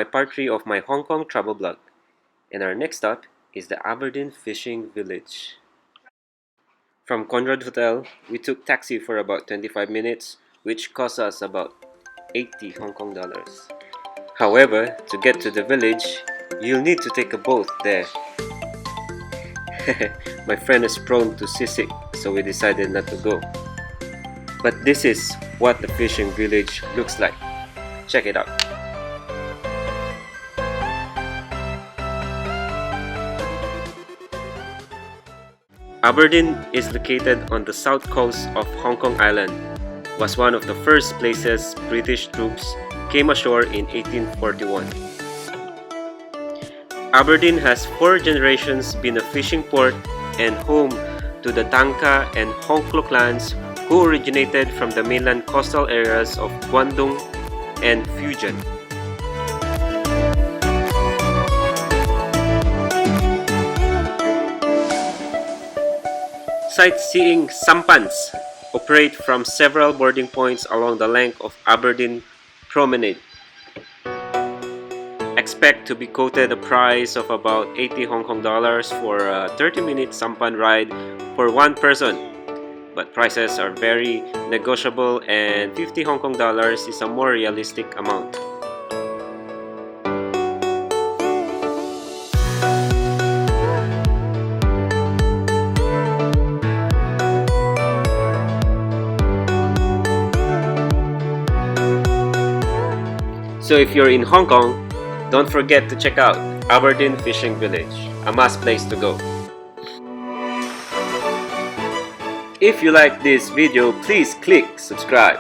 my part 3 of my Hong Kong travel vlog. And our next stop is the Aberdeen Fishing Village. From Conrad Hotel, we took taxi for about 25 minutes, which cost us about 80 Hong Kong dollars. However, to get to the village, you'll need to take a boat there. My friend is prone to seasick, so we decided not to go. But this is what the fishing village looks like. Check it out. Aberdeen is located on the south coast of Hong Kong Island. Was one of the first places British troops came ashore in 1841. Aberdeen has 4 generations been a fishing port and home to the Tanka and Hongklok clans who originated from the mainland coastal areas of Guangdong and Fujian. Sightseeing sampans operate from several boarding points along the length of Aberdeen Promenade. Expect to be quoted a price of about 80 Hong Kong dollars for a 30-minute sampan ride for one person. But prices are very negotiable and 50 Hong Kong dollars is a more realistic amount. So if you're in Hong Kong, don't forget to check out Aberdeen Fishing Village, a must place to go. If you like this video, please click subscribe.